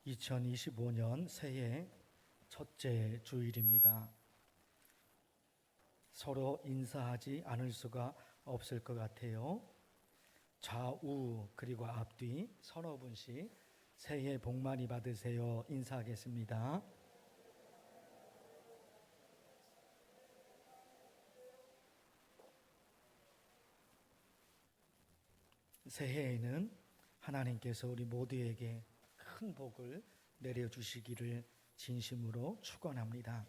2025년 새해 첫째 주일입니다. 서로 인사하지 않을 수가 없을 것 같아요. 좌우 그리고 앞뒤 서너 분씩 새해 복 많이 받으세요 인사하겠습니다. 새해에는 하나님께서 우리 모두에게 큰 복을 내려주시기를 진심으로 축원합니다.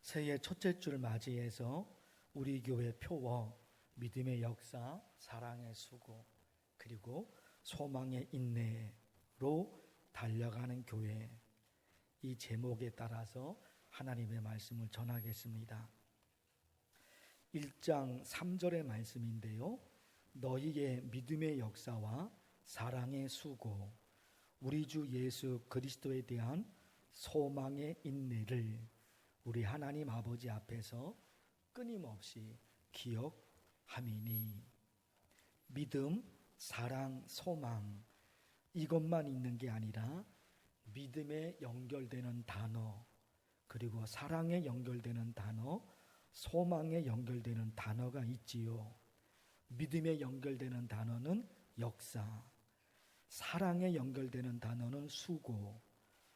새해 첫째 주를 맞이해서 우리 교회 표어 믿음의 역사, 사랑의 수고, 그리고 소망의 인내로 달려가는 교회, 이 제목에 따라서 하나님의 말씀을 전하겠습니다. 1장 3절의 말씀인데요. 너희의 믿음의 역사와 사랑의 수고, 우리 주 예수 그리스도에 대한 소망의 인내를 우리 하나님 아버지 앞에서 끊임없이 기억함이니. 믿음, 사랑, 소망 이것만 있는 게 아니라 믿음에 연결되는 단어, 그리고 사랑에 연결되는 단어, 소망에 연결되는 단어가 있지요. 믿음에 연결되는 단어는 역사, 사랑에 연결되는 단어는 수고,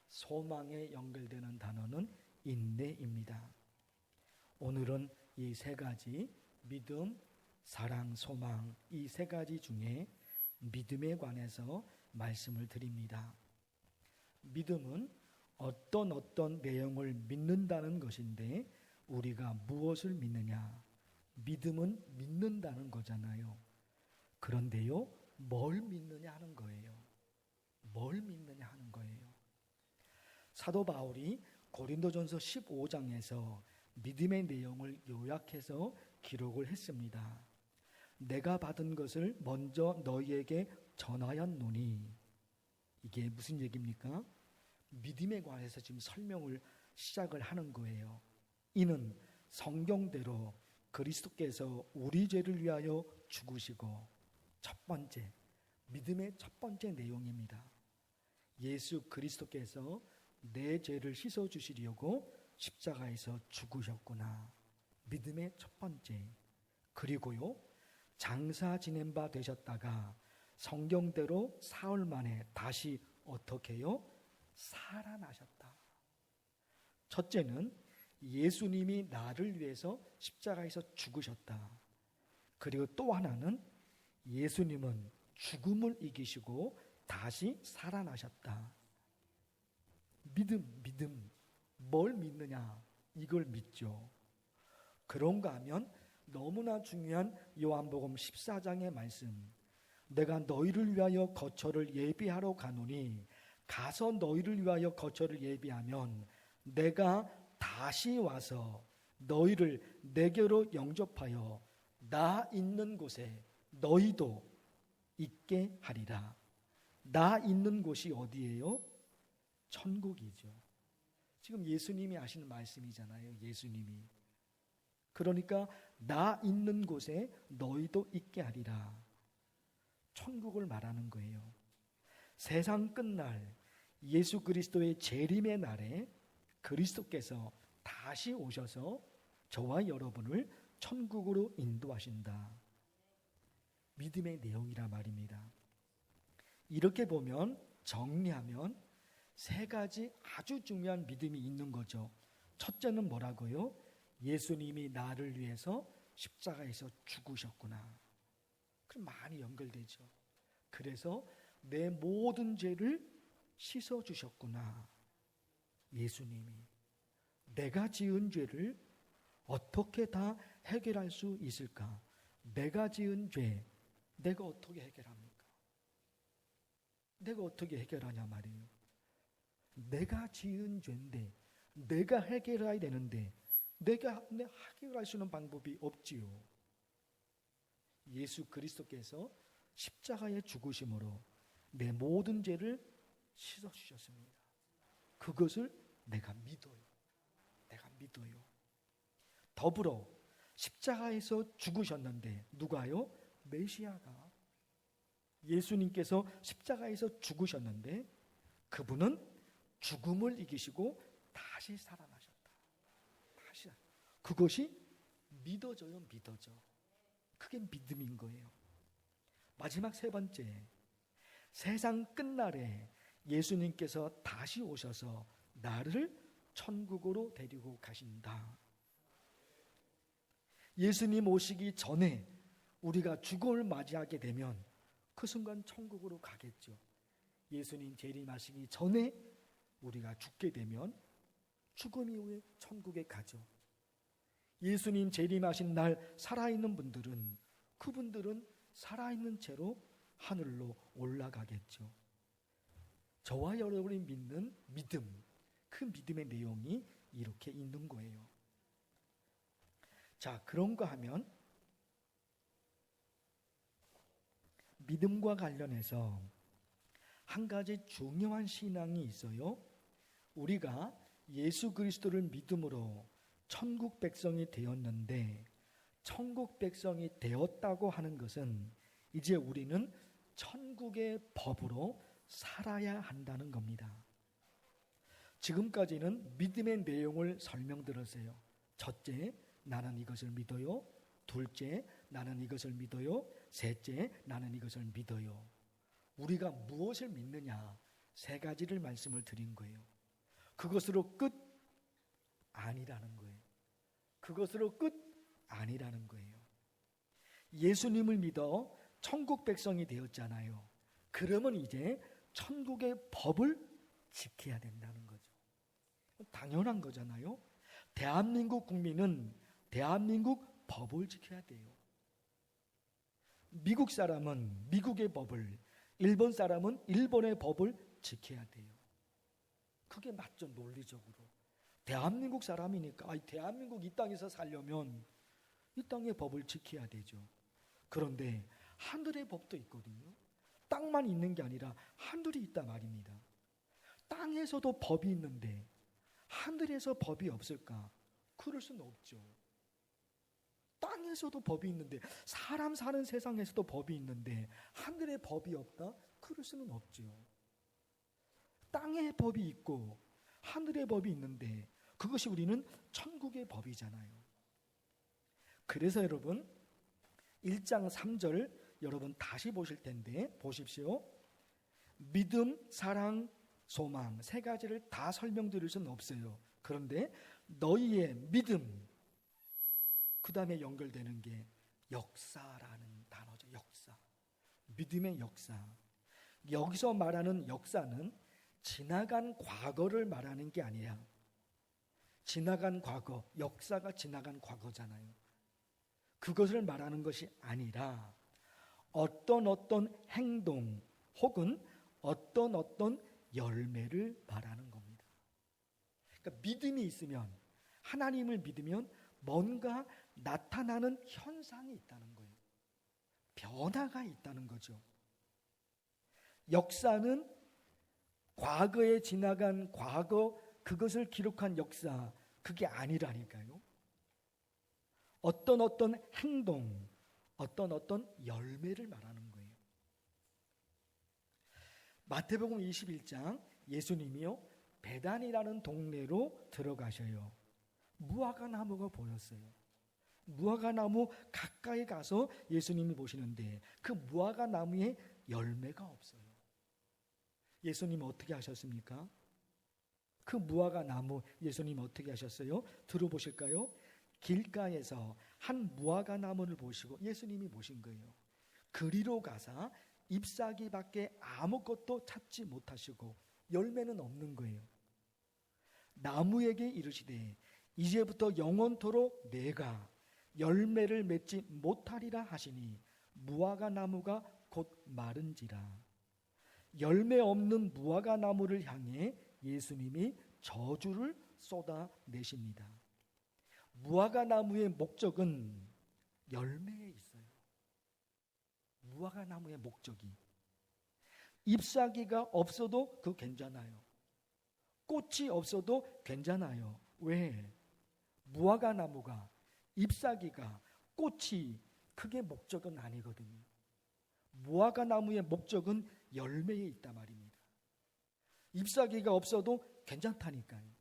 소망에 연결되는 단어는 인내입니다. 오늘은 이 세 가지, 믿음, 사랑, 소망, 이 세 가지 중에 믿음에 관해서 말씀을 드립니다. 믿음은 어떤 내용을 믿는다는 것인데 우리가 무엇을 믿느냐? 믿음은 믿는다는 거잖아요. 그런데요, 뭘 믿느냐 하는 거예요. 뭘 믿느냐 하는 거예요. 사도 바울이 고린도전서 15장에서 믿음의 내용을 요약해서 기록을 했습니다. 내가 받은 것을 먼저 너희에게 전하였노니. 이게 무슨 얘기입니까? 믿음에 관해서 지금 설명을 시작을 하는 거예요. 이는 성경대로 그리스도께서 우리 죄를 위하여 죽으시고, 첫 번째, 믿음의 첫 번째 내용입니다. 예수 그리스도께서 내 죄를 씻어주시려고 십자가에서 죽으셨구나. 믿음의 첫 번째. 그리고요, 장사 지낸 바 되셨다가 성경대로 사흘 만에 다시 어떻게 해요? 살아나셨다. 첫째는 예수님이 나를 위해서 십자가에서 죽으셨다. 그리고 또 하나는 예수님은 죽음을 이기시고 다시 살아나셨다. 믿음. 뭘 믿느냐? 이걸 믿죠. 그런가 하면 너무나 중요한 요한복음 14장의 말씀. 내가 너희를 위하여 거처를 예비하러 가노니 가서 너희를 위하여 거처를 예비하면 내가 다시 와서 너희를 내게로 영접하여 나 있는 곳에 너희도 있게 하리라. 나 있는 곳이 어디예요? 천국이죠. 지금 예수님이 하시는 말씀이잖아요. 예수님이. 그러니까 나 있는 곳에 너희도 있게 하리라. 천국을 말하는 거예요. 세상 끝날 예수 그리스도의 재림의 날에 그리스도께서 다시 오셔서 저와 여러분을 천국으로 인도하신다. 믿음의 내용이라 말입니다. 이렇게 보면, 정리하면 세 가지 아주 중요한 믿음이 있는 거죠. 첫째는 뭐라고요? 예수님이 나를 위해서 십자가에서 죽으셨구나. 그럼 많이 연결되죠. 그래서 내 모든 죄를 씻어주셨구나. 예수님이 내가 지은 죄를 어떻게 다 해결할 수 있을까? 내가 지은 죄, 내가 어떻게 해결합니까? 내가 어떻게 해결하냐 말이에요. 내가 지은 죄인데 내가 해결해야 되는데 내가 해결할 수 있는 방법이 없지요. 예수 그리스도께서 십자가의 죽으심으로 내 모든 죄를 씻어주셨습니다. 그것을 내가 믿어요. 내가 믿어요. 더불어 십자가에서 죽으셨는데 누가요? 메시아가. 예수님께서 십자가에서 죽으셨는데 그분은 죽음을 이기시고 다시 살아나셨다. 다시. 그것이 믿어져요, 믿어져. 그게 믿음인 거예요. 마지막 세 번째, 세상 끝날에 예수님께서 다시 오셔서 나를 천국으로 데리고 가신다. 예수님 오시기 전에 우리가 죽음을 맞이하게 되면 그 순간 천국으로 가겠죠. 예수님 재림하시기 전에 우리가 죽게 되면 죽음 이후에 천국에 가죠. 예수님 재림하신 날 살아있는 분들은, 그분들은 살아있는 채로 하늘로 올라가겠죠. 저와 여러분이 믿는 믿음, 그 믿음의 내용이 이렇게 있는 거예요. 자, 그런가 하면 믿음과 관련해서 한 가지 중요한 신앙이 있어요. 우리가 예수 그리스도를 믿음으로 천국 백성이 되었는데, 천국 백성이 되었다고 하는 것은 이제 우리는 천국의 법으로 살아야 한다는 겁니다. 지금까지는 믿음의 내용을 설명드렸어요. 첫째, 나는 이것을 믿어요. 둘째, 나는 이것을 믿어요. 셋째, 나는 이것을 믿어요. 우리가 무엇을 믿느냐, 세 가지를 말씀을 드린 거예요. 그것으로 끝? 아니라는 거예요. 그것으로 끝? 아니라는 거예요. 예수님을 믿어 천국 백성이 되었잖아요. 그러면 이제 천국의 법을 지켜야 된다는 거죠. 당연한 거잖아요. 대한민국 국민은 대한민국 법을 지켜야 돼요. 미국 사람은 미국의 법을, 일본 사람은 일본의 법을 지켜야 돼요. 그게 맞죠, 논리적으로. 대한민국 사람이니까, 대한민국 이 땅에서 살려면 이 땅의 법을 지켜야 되죠. 그런데 하늘의 법도 있거든요. 땅만 있는 게 아니라 하늘이 있다 말입니다. 땅에서도 법이 있는데 하늘에서 법이 없을까? 그럴 수는 없죠. 땅에서도 법이 있는데, 사람 사는 세상에서도 법이 있는데 하늘에 법이 없다? 그럴 수는 없죠. 땅에 법이 있고 하늘에 법이 있는데 그것이 우리는 천국의 법이잖아요. 그래서 여러분 1장 3절 여러분 다시 보실 텐데 보십시오. 믿음, 사랑, 소망 세 가지를 다 설명드릴 수는 없어요. 그런데 너희의 믿음, 그 다음에 연결되는 게 역사라는 단어죠. 역사. 믿음의 역사. 여기서 말하는 역사는 지나간 과거를 말하는 게 아니라, 지나간 과거, 역사가 지나간 과거잖아요. 그것을 말하는 것이 아니라 어떤 행동 혹은 어떤 열매를 말하는 겁니다. 그러니까 믿음이 있으면, 하나님을 믿으면 뭔가 나타나는 현상이 있다는 거예요. 변화가 있다는 거죠. 역사는 과거에 지나간 과거, 그것을 기록한 역사, 그게 아니라니까요. 어떤 행동, 어떤 열매를 말하는 거예요. 마태복음 21장 예수님이요 베단이라는 동네로 들어가셔요. 무화과 나무가 보였어요. 무화과 나무 가까이 가서 예수님이 보시는데 그 무화과 나무에 열매가 없어요. 예수님 어떻게 하셨습니까? 그 무화과 나무 예수님 어떻게 하셨어요? 들어보실까요? 길가에서 한 무화과 나무를 보시고 예수님이 보신 거예요. 그리로 가사 잎사귀밖에 아무것도 찾지 못하시고 열매는 없는 거예요. 나무에게 이르시되 이제부터 영원토록 내가 열매를 맺지 못하리라 하시니 무화과 나무가 곧 마른지라. 열매 없는 무화과 나무를 향해 예수님이 저주를 쏟아내십니다. 무화과 나무의 목적은 열매에 있어요. 무화과 나무의 목적이. 잎사귀가 없어도 그 괜찮아요. 꽃이 없어도 괜찮아요. 왜? 무화과 나무가, 잎사귀가, 꽃이 그게 목적은 아니거든요. 무화과 나무의 목적은 열매에 있단 말입니다. 잎사귀가 없어도 괜찮다니까요.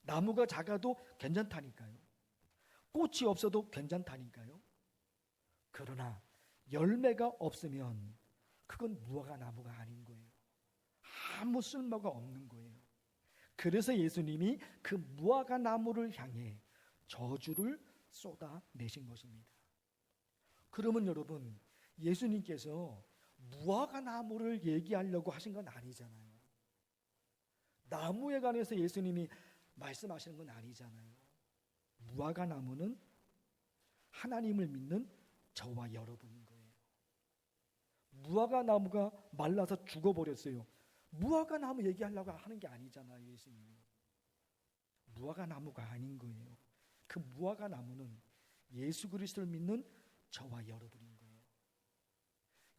나무가 작아도 괜찮다니까요. 꽃이 없어도 괜찮다니까요. 그러나 열매가 없으면 그건 무화과 나무가 아닌 거예요. 아무 쓸모가 없는 거예요. 그래서 예수님이 그 무화과 나무를 향해 저주를 쏟아내신 것입니다. 그러면 여러분, 예수님께서 무화과 나무를 얘기하려고 하신 건 아니잖아요. 나무에 관해서 예수님이 말씀하시는 건 아니잖아요. 무화과 나무는 하나님을 믿는 저와 여러분인 거예요. 무화과 나무가 말라서 죽어버렸어요. 무화과 나무 얘기하려고 하는 게 아니잖아요, 예수님이. 무화과 나무가 아닌 거예요. 그 무화과 나무는 예수 그리스도를 믿는 저와 여러분인 거예요.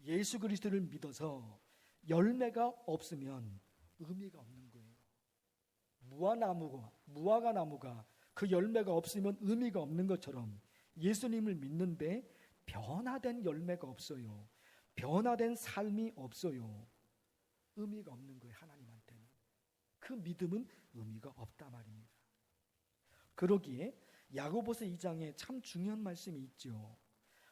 예수 그리스도를 믿어서 열매가 없으면 의미가 없는 거예요. 무화과 나무가 그 열매가 없으면 의미가 없는 것처럼 예수님을 믿는데 변화된 열매가 없어요. 변화된 삶이 없어요. 의미가 없는 거예요, 하나님한테는. 그 믿음은 의미가 없다 말입니다. 그러기에 야고보서 2장에 참 중요한 말씀이 있죠.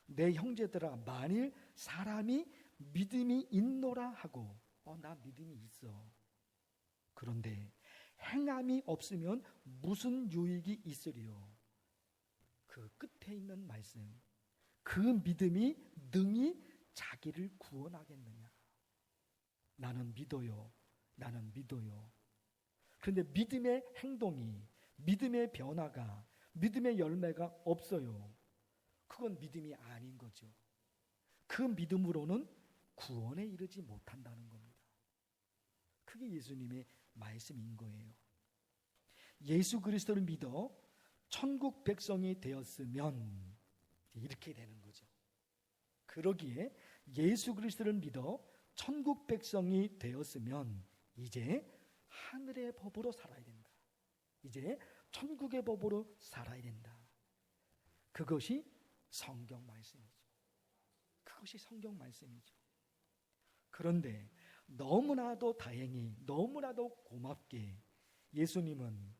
내 형제들아, 만일 사람이 믿음이 있노라 하고, 나 믿음이 있어. 그런데 행함이 없으면 무슨 유익이 있으리요? 그 끝에 있는 말씀, 그 믿음이 능히 자기를 구원하겠느냐? 나는 믿어요. 나는 믿어요. 그런데 믿음의 행동이, 믿음의 변화가, 믿음의 열매가 없어요. 그건 믿음이 아닌 거죠. 그 믿음으로는 구원에 이르지 못한다는 겁니다. 그게 예수님의 말씀인 거예요. 예수 그리스도를 믿어 천국 백성이 되었으면 이렇게 되는 거죠. 그러기에 예수 그리스도를 믿어 천국 백성이 되었으면 이제 하늘의 법으로 살아야 된다. 이제 천국의 법으로 살아야 된다. 그것이 성경 말씀이죠. 그것이 성경 말씀이죠. 그런데 너무나도 다행히, 너무나도 고맙게 예수님은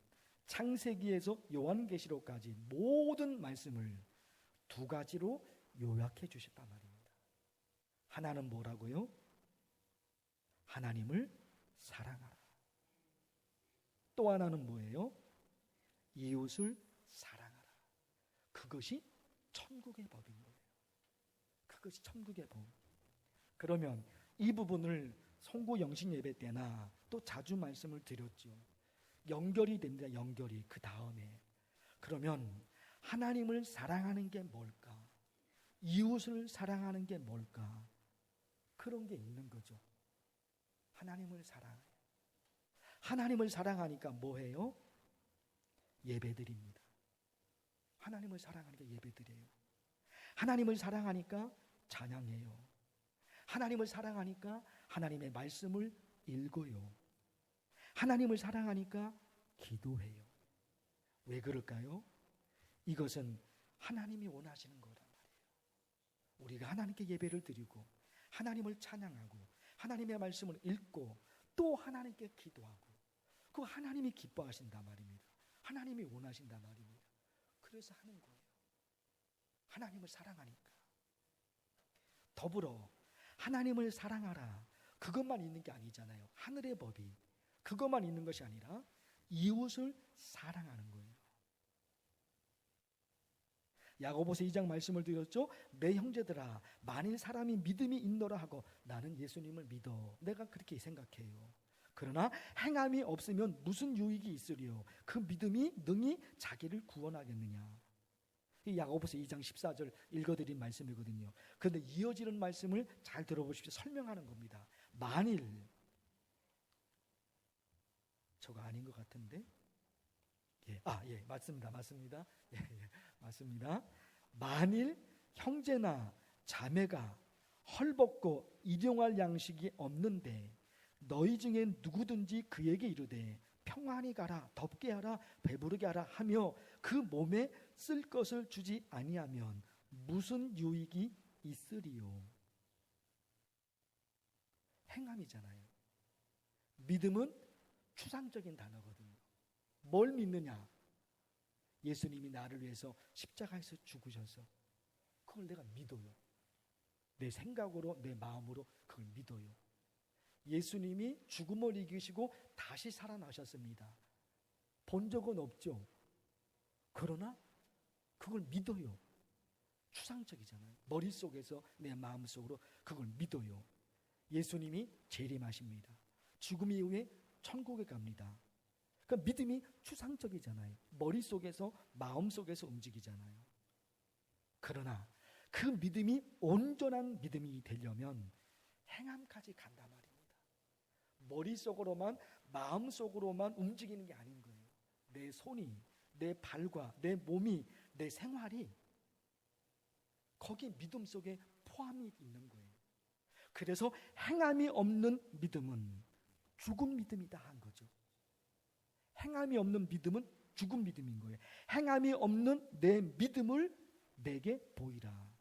창세기에서 요한계시록까지 모든 말씀을 두 가지로 요약해 주셨단 말입니다. 하나는 뭐라고요? 하나님을 사랑하라. 또 하나는 뭐예요? 이웃을 사랑하라. 그것이 천국의 법인 거예요. 그것이 천국의 법. 그러면 이 부분을 송구 영신 예배 때나 또 자주 말씀을 드렸죠. 연결이 됩니다. 연결이. 그 다음에 그러면 하나님을 사랑하는 게 뭘까? 이웃을 사랑하는 게 뭘까? 그런 게 있는 거죠. 하나님을 사랑해요. 하나님을 사랑하니까 뭐해요? 예배드립니다. 하나님을 사랑하니까 예배드려요. 하나님을 사랑하니까 찬양해요. 하나님을 사랑하니까 하나님의 말씀을 읽어요. 하나님을 사랑하니까 기도해요. 왜 그럴까요? 이것은 하나님이 원하시는 거란 말이에요. 우리가 하나님께 예배를 드리고 하나님을 찬양하고 하나님의 말씀을 읽고 또 하나님께 기도하고 그 하나님이 기뻐하신단 말입니다. 하나님이 원하신단 말입니다. 그래서 하는 거예요. 하나님을 사랑하니까. 더불어 하나님을 사랑하라. 그것만 있는 게 아니잖아요. 하늘의 법이 그것만 있는 것이 아니라 이웃을 사랑하는 거예요. 야고보서 2장 말씀을 드렸죠. 내 형제들아, 만일 사람이 믿음이 있노라 하고 나는 예수님을 믿어. 내가 그렇게 생각해요. 그러나 행함이 없으면 무슨 유익이 있으리요? 그 믿음이 능히 자기를 구원하겠느냐? 이 야고보서 2장 14절 읽어드린 말씀이거든요. 그런데 이어지는 말씀을 잘 들어보십시오. 설명하는 겁니다. 만일 저거 아닌 것 같은데? 맞습니다. 맞습니다. 만일 형제나 자매가 헐벗고 일용할 양식이 없는데 너희 중에 누구든지 그에게 이르되 평안히 가라, 덥게 하라, 배부르게 하라 하며 그 몸에 쓸 것을 주지 아니하면 무슨 유익이 있으리요? 행함이잖아요. 믿음은 추상적인 단어거든요. 뭘 믿느냐? 예수님이 나를 위해서 십자가에서 죽으셔서 그걸 내가 믿어요. 내 생각으로, 내 마음으로 그걸 믿어요. 예수님이 죽음을 이기시고 다시 살아나셨습니다. 본 적은 없죠. 그러나 그걸 믿어요. 추상적이잖아요. 머릿속에서 내 마음속으로 그걸 믿어요. 예수님이 재림하십니다. 죽음 이후에 천국에 갑니다. 그러니까 믿음이 추상적이잖아요. 머릿속에서 마음속에서 움직이잖아요. 그러나 그 믿음이 온전한 믿음이 되려면 행함까지 간단 말입니다. 머릿속으로만 마음속으로만 움직이는 게 아닌 거예요. 내 손이, 내 발과 내 몸이, 내 생활이 거기 믿음 속에 포함이 있는 거예요. 그래서 행함이 없는 믿음은 죽은 믿음이다 한 거죠. 행함이 없는 믿음은 죽은 믿음인 거예요. 행함이 없는 내 믿음을 내게 보이라.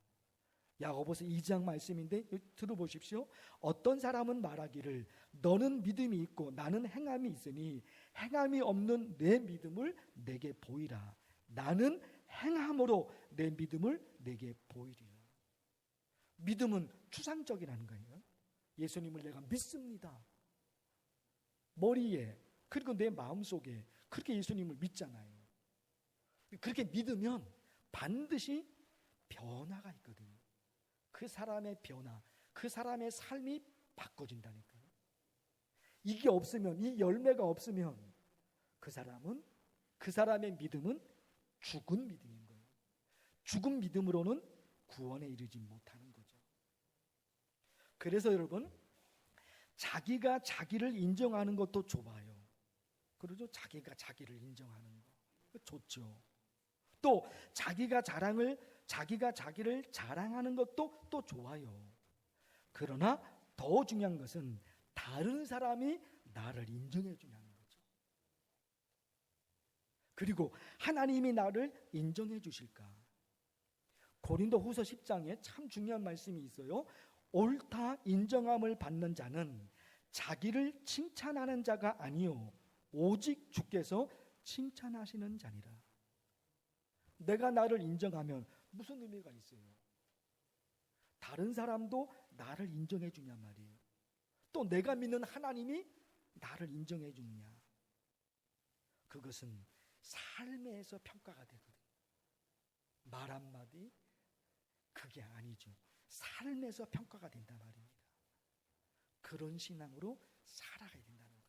야고보서 2장 말씀인데 들어보십시오. 어떤 사람은 말하기를 너는 믿음이 있고 나는 행함이 있으니 행함이 없는 내 믿음을 내게 보이라. 나는 행함으로 내 믿음을 내게 보이리라. 믿음은 추상적이라는 거예요. 예수님을 내가 믿습니다. 머리에 그리고 내 마음속에 그렇게 예수님을 믿잖아요. 그렇게 믿으면 반드시 변화가 있거든요. 그 사람의 변화, 그 사람의 삶이 바꿔진다니까요. 이게 없으면, 이 열매가 없으면 그 사람의 믿음은 죽은 믿음인 거예요. 죽은 믿음으로는 구원에 이르지 못하는 거죠. 그래서 여러분, 자기가 자기를 인정하는 것도 좋아요. 그러죠? 자기가 자기를 인정하는 거 좋죠. 또 자기가 자기를 자랑하는 것도 또 좋아요. 그러나 더 중요한 것은 다른 사람이 나를 인정해 주냐는 거죠. 그리고 하나님이 나를 인정해 주실까? 고린도후서 10장에 참 중요한 말씀이 있어요. 옳다 인정함을 받는 자는 자기를 칭찬하는 자가 아니요 오직 주께서 칭찬하시는 자니라. 내가 나를 인정하면 무슨 의미가 있어요? 다른 사람도 나를 인정해 주냔 말이에요. 또 내가 믿는 하나님이 나를 인정해 주느냐? 그것은 삶에서 평가가 되거든요. 말 한마디 그게 아니죠. 삶에서 평가가 된단 말입니다. 그런 신앙으로 살아가야 된다는 거예요.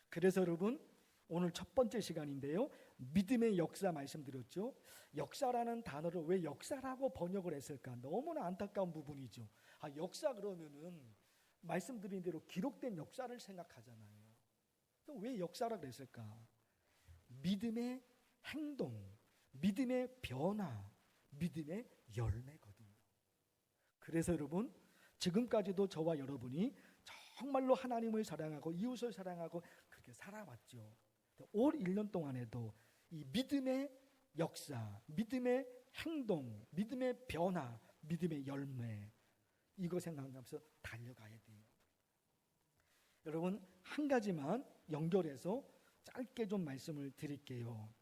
그래서 여러분 오늘 첫 번째 시간인데요. 믿음의 역사 말씀드렸죠. 역사라는 단어를 왜 역사라고 번역을 했을까? 너무나 안타까운 부분이죠. 역사 그러면은 말씀드린 대로 기록된 역사를 생각하잖아요. 또 왜 역사라고 그랬을까? 믿음의 행동, 믿음의 변화, 믿음의 열매거든요. 그래서 여러분 지금까지도 저와 여러분이 정말로 하나님을 사랑하고 이웃을 사랑하고 그렇게 살아왔죠. 올 1년 동안에도 이 믿음의 역사, 믿음의 행동, 믿음의 변화, 믿음의 열매 이거 생각하면서 달려가야 돼요. 여러분 한 가지만 연결해서 짧게 좀 말씀을 드릴게요.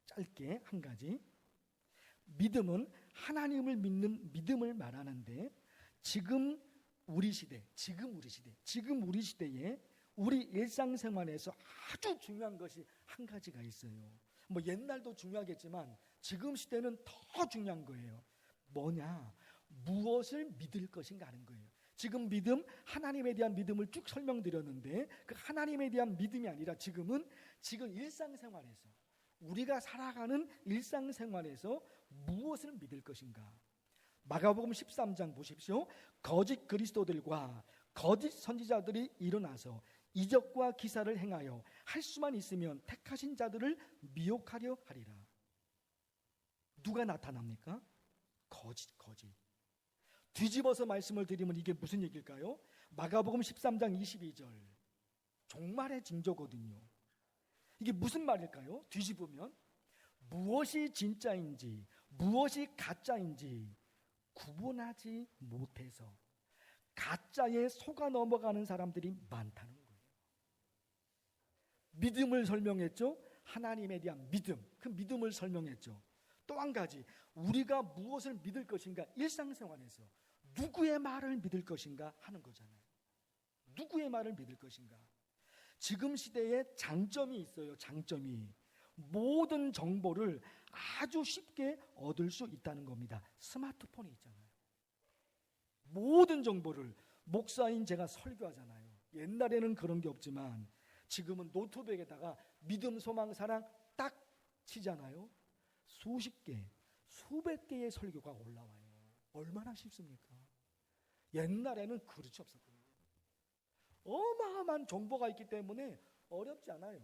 짧게 한 가지. 믿음은 하나님을 믿는 믿음을 말하는데 지금 우리 시대에 우리 일상생활에서 아주 중요한 것이 한 가지가 있어요. 뭐 옛날도 중요하겠지만 지금 시대는 더 중요한 거예요. 뭐냐? 무엇을 믿을 것인가 하는 거예요. 지금 믿음, 하나님에 대한 믿음을 쭉 설명드렸는데 그 하나님에 대한 믿음이 아니라 지금 일상생활에서 우리가 살아가는 일상생활에서 무엇을 믿을 것인가? 마가복음 13장 보십시오. 거짓 그리스도들과 거짓 선지자들이 일어나서 이적과 기사를 행하여 할 수만 있으면 택하신 자들을 미혹하려 하리라. 누가 나타납니까? 거짓. 뒤집어서 말씀을 드리면 이게 무슨 얘기일까요? 마가복음 13장 22절 종말의 징조거든요. 이게 무슨 말일까요? 뒤집으면 무엇이 진짜인지 무엇이 가짜인지 구분하지 못해서 가짜에 속아 넘어가는 사람들이 많다는 거예요. 믿음을 설명했죠. 하나님에 대한 믿음, 그 믿음을 설명했죠. 또 한 가지, 우리가 무엇을 믿을 것인가, 일상생활에서 누구의 말을 믿을 것인가 하는 거잖아요. 누구의 말을 믿을 것인가. 지금 시대에 장점이 있어요. 장점이 모든 정보를 아주 쉽게 얻을 수 있다는 겁니다. 스마트폰이 있잖아요. 모든 정보를, 목사인 제가 설교하잖아요. 옛날에는 그런 게 없지만 지금은 노트북에다가 믿음, 소망, 사랑 딱 치잖아요. 수십 개, 수백 개의 설교가 올라와요. 얼마나 쉽습니까? 옛날에는 그렇지 없었거든요. 어마어마한 정보가 있기 때문에 어렵지 않아요.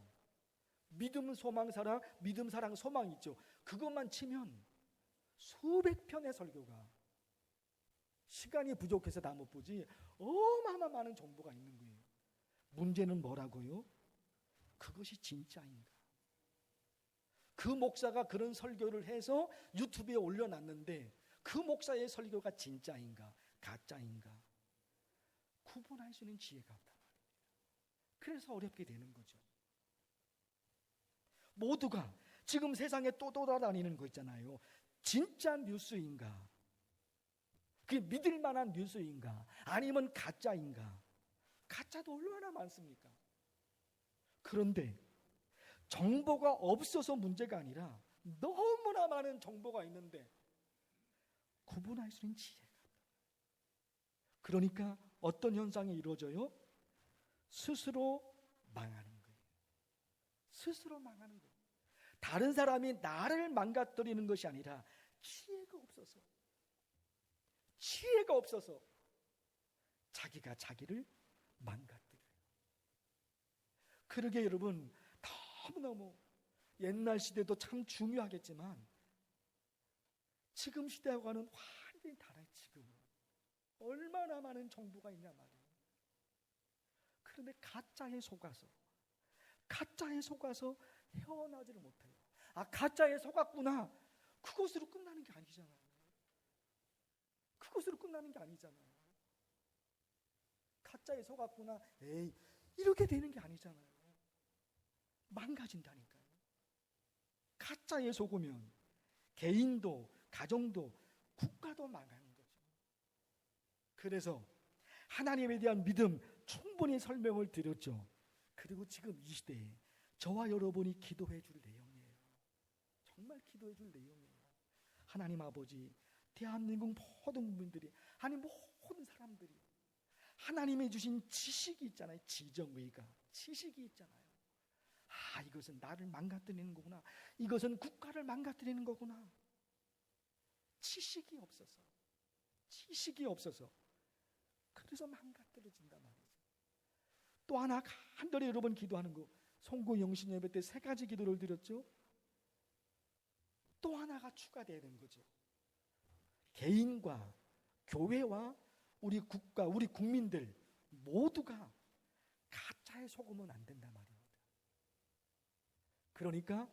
믿음, 소망, 사랑, 믿음, 사랑, 소망 있죠. 그것만 치면 수백 편의 설교가, 시간이 부족해서 다 못 보지 어마어마한 많은 정보가 있는 거예요. 문제는 뭐라고요? 그것이 진짜인가? 그 목사가 그런 설교를 해서 유튜브에 올려놨는데 그 목사의 설교가 진짜인가 가짜인가 구분할 수 있는 지혜가 없단 말이에요. 그래서 어렵게 되는 거죠. 모두가 지금 세상에 또 돌아다니는 거 있잖아요. 진짜 뉴스인가, 그게 믿을 만한 뉴스인가, 아니면 가짜인가. 가짜도 얼마나 많습니까? 그런데 정보가 없어서 문제가 아니라 너무나 많은 정보가 있는데 구분할 수 있는 지혜가 없다. 그러니까 어떤 현상이 이루어져요? 스스로 망하는 거예요. 스스로 망하는 거예요. 다른 사람이 나를 망가뜨리는 것이 아니라 지혜가 없어서 자기가 자기를 망가뜨려요. 그러게 여러분, 너무너무 옛날 시대도 참 중요하겠지만 지금 시대하고는 완전히 달라요. 지금은 얼마나 많은 정보가 있냐 말이에요. 그런데 가짜에 속아서 헤어나지를 못해요. 아, 가짜에 속았구나, 그것으로 끝나는 게 아니잖아요. 가짜에 속았구나, 에이, 이렇게 되는 게 아니잖아요. 망가진다니까요. 가짜에 속으면 개인도, 가정도, 국가도 망하는 거죠. 그래서 하나님에 대한 믿음 충분히 설명을 드렸죠. 그리고 지금 이 시대에 저와 여러분이 기도해 줄 내용이에요. 정말 기도해 줄 내용이에요. 하나님 아버지, 대한민국 모든 국민들이, 아니 모든 사람들이 하나님이 주신 지식이 있잖아요. 지정의가, 지식이 있잖아요. 아, 이것은 나를 망가뜨리는 거구나, 이것은 국가를 망가뜨리는 거구나. 지식이 없어서 그래서 망가뜨려진단 말이죠. 또 하나 간절히 여러 번 기도하는 거, 송구 영신 예배 때 3가지 기도를 드렸죠. 또 하나가 추가되는 거죠. 개인과 교회와 우리 국가, 우리 국민들 모두가 가짜에 속으면 안 된단 말입니다. 그러니까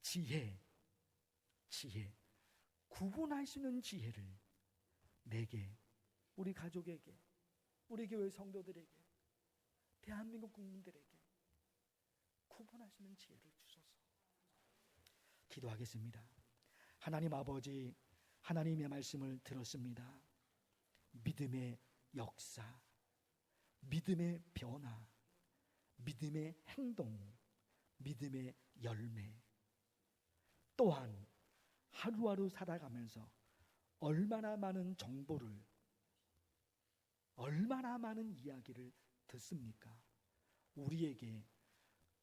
지혜, 구분할 수 있는 지혜를 내게, 우리 가족에게, 우리 교회 성도들에게, 대한민국 국민들에게 구분할 수 있는 지혜를 주소서. 기도하겠습니다. 하나님 아버지, 하나님의 말씀을 들었습니다. 믿음의 역사, 믿음의 변화, 믿음의 행동, 믿음의 열매, 또한 하루하루 살아가면서 얼마나 많은 정보를, 얼마나 많은 이야기를 듣습니까? 우리에게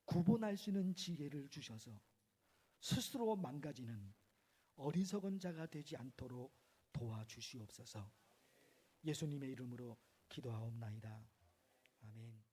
구분할 수 있는 지혜를 주셔서 스스로 망가지는 어리석은 자가 되지 않도록 도와주시옵소서. 예수님의 이름으로 기도하옵나이다. 아멘.